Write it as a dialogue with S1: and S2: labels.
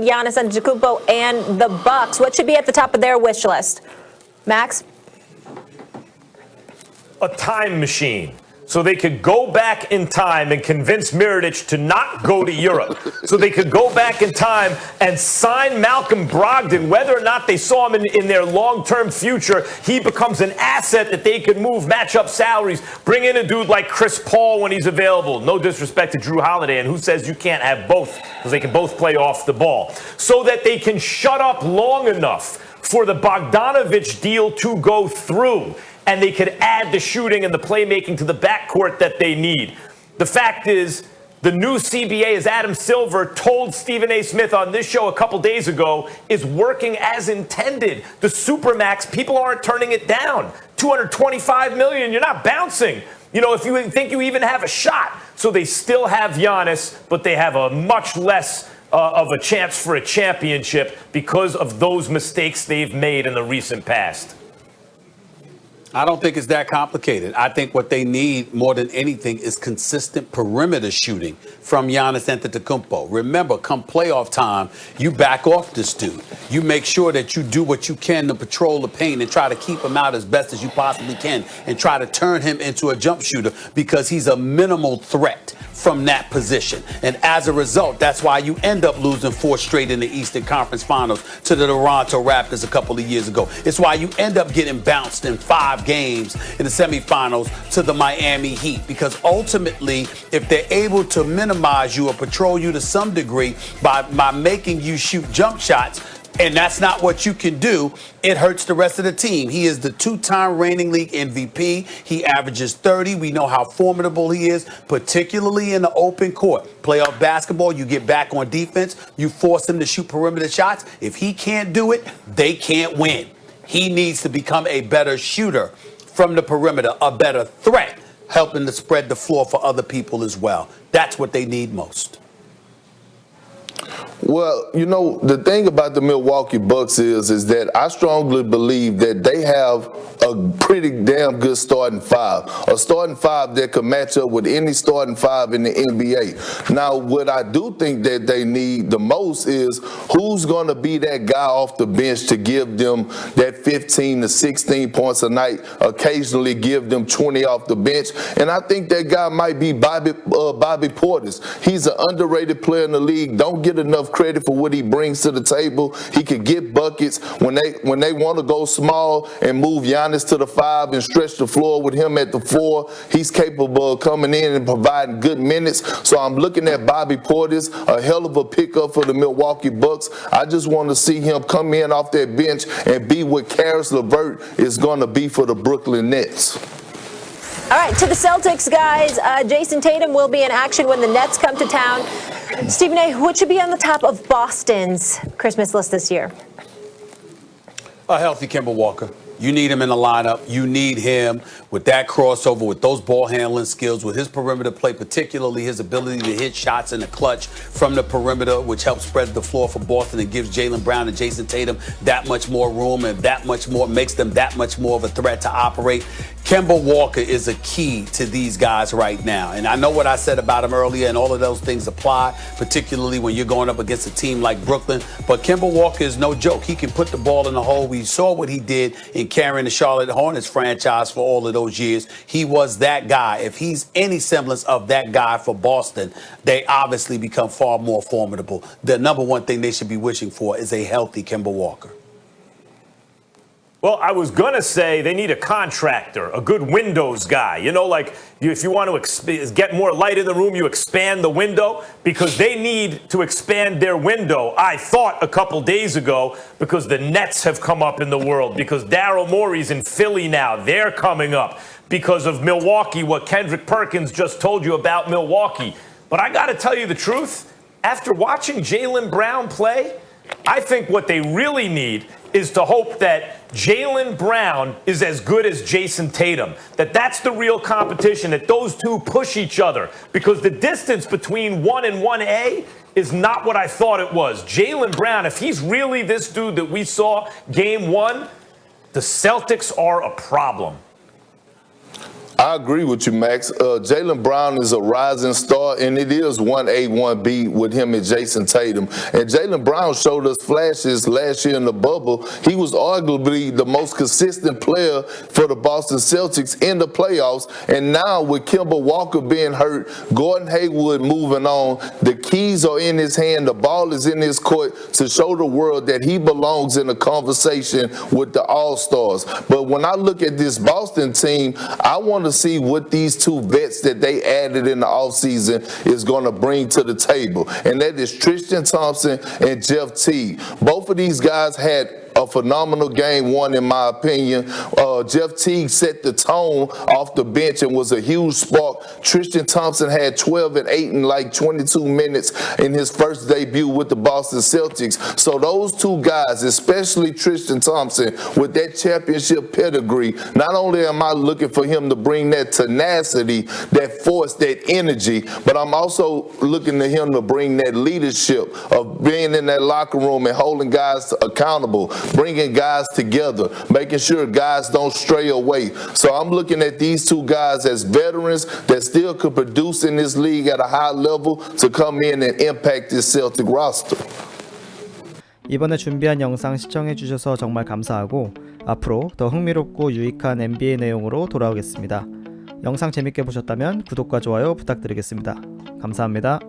S1: Giannis Antetokounmpo and the Bucks. What should be at the top of their wish list? Max?
S2: A time machine. So they could go back in time and convince Mirotic to not go to Europe. So they could go back in time and sign Malcolm Brogdon, whether or not they saw him in their long-term future. He becomes an asset that they could move, match up salaries, bring in a dude like Chris Paul when he's available. No disrespect to Drew Holiday, and who says you can't have both, because they can both play off the ball. So that they can shut up long enough for the Bogdanovich deal to go through, and they could add the shooting and the playmaking to the backcourt that they need. The fact is, the new CBA, as Adam Silver told Stephen A. Smith on this show a couple days ago, is working as intended. The Supermax, people aren't turning it down. $225 million, you're not bouncing. You know, if you think you even have a shot. So they still have Giannis, but they have a much less of a chance for a championship because of those mistakes they've made in the recent past.
S3: I don't think it's that complicated. I think what they need more than anything is consistent perimeter shooting from Giannis Antetokounmpo. Remember, come playoff time, you back off this dude. You make sure that you do what you can to patrol the paint and try to keep him out as best as you possibly can and try to turn him into a jump shooter because he's a minimal threat from that position. And as a result, that's why you end up losing 4 straight in the Eastern Conference Finals to the Toronto Raptors a couple of years ago. It's why you end up getting bounced in 5 games in the semifinals to the Miami Heat, because ultimately, if they're able to minimize you or patrol you to some degree by making you shoot jump shots, and that's not what you can do, it hurts the rest of the team. He is the 2-time reigning league MVP. He averages 30. We know how formidable he is, particularly in the open court. Playoff basketball, you get back on defense. You force him to shoot perimeter shots. If he can't do it, they can't win. He needs to become a better shooter from the perimeter, a better threat, helping to spread the floor for other people as well. That's what they need most.
S4: Well, you know, the thing about the Milwaukee Bucks is that I strongly believe that they have a pretty damn good starting 5, a starting 5 that could match up with any starting 5 in the NBA. Now, what I do think that they need the most is who's going to be that guy off the bench to give them that 15 to 16 points a night, occasionally give them 20 off the bench. And I think that guy might be Bobby Portis. He's an underrated player in the league. Don't get enough credit for what he brings to the table. He could get buckets when they want to go small and move Giannis to the 5 and stretch the floor with him at the 4. He's capable of coming in and providing good minutes. So I'm looking at Bobby Portis, a hell of a pickup for the Milwaukee Bucks. I just want to see him come in off that bench and be what Karis LeVert is going to be for the Brooklyn Nets.
S1: All right, to the Celtics, guys. Jason Tatum will be in action when the Nets come to town. Stephen A., what should be on the top of Boston's Christmas list this year?
S3: A healthy Kemba Walker. You need him in the lineup. You need him with that crossover, with those ball handling skills, with his perimeter play, particularly his ability to hit shots in the clutch from the perimeter, which helps spread the floor for Boston and gives Jaylen Brown and Jason Tatum that much more room and that much more, makes them that much more of a threat to operate. Kemba Walker is a key to these guys right now. And I know what I said about him earlier, and all of those things apply, particularly when you're going up against a team like Brooklyn. But Kemba Walker is no joke. He can put the ball in the hole. We saw what he did in carrying the Charlotte Hornets franchise for all of those years. He was that guy. If he's any semblance of that guy for Boston, they obviously become far more formidable. The number one thing they should be wishing for is a healthy Kemba Walker.
S2: Well, I was going to say they need a contractor, a good windows guy. You know, like if you want to get more light in the room, you expand the window, because they need to expand their window, I thought, a couple days ago, because the Nets have come up in the world, because Daryl Morey's in Philly now. They're coming up because of Milwaukee, what Kendrick Perkins just told you about Milwaukee. But I got to tell you the truth, after watching Jaylen Brown play, I think what they really need is to hope that Jaylen Brown is as good as Jason Tatum, that's the real competition, that those two push each other, because the distance between 1 and 1A is not what I thought it was. Jaylen Brown, if he's really this dude that we saw game 1, the Celtics are a problem.
S4: I agree with you, Max. Jaylen Brown is a rising star, and it is 1A, 1B with him and Jason Tatum. And Jaylen Brown showed us flashes last year in the bubble. He was arguably the most consistent player for the Boston Celtics in the playoffs. And now with Kemba Walker being hurt, Gordon Hayward moving on, the keys are in his hand, the ball is in his court to show the world that he belongs in a conversation with the All-Stars. But when I look at this Boston team, I want to see what these two vets that they added in the offseason is going to bring to the table. And that is Tristan Thompson and Jeff Teague. Both of these guys had a phenomenal game one, in my opinion. Jeff Teague set the tone off the bench and was a huge spark. Tristan Thompson had 12 and 8 in like 22 minutes in his first debut with the Boston Celtics. So those two guys, especially Tristan Thompson, with that championship pedigree, not only am I looking for him to bring that tenacity, that force, that energy, but I'm also looking to him to bring that leadership of being in that locker room and holding guys accountable, bringing guys together, making sure guys don't stray away. So I'm looking at these two guys as veterans that still could produce in this league at a high level to come in and impact this Celtic roster.
S5: 이번에 준비한 영상 시청해주셔서 정말 감사하고 앞으로 더 흥미롭고 유익한 NBA 내용으로 돌아오겠습니다. 영상 재밌게 보셨다면 구독과 좋아요 부탁드리겠습니다. 감사합니다.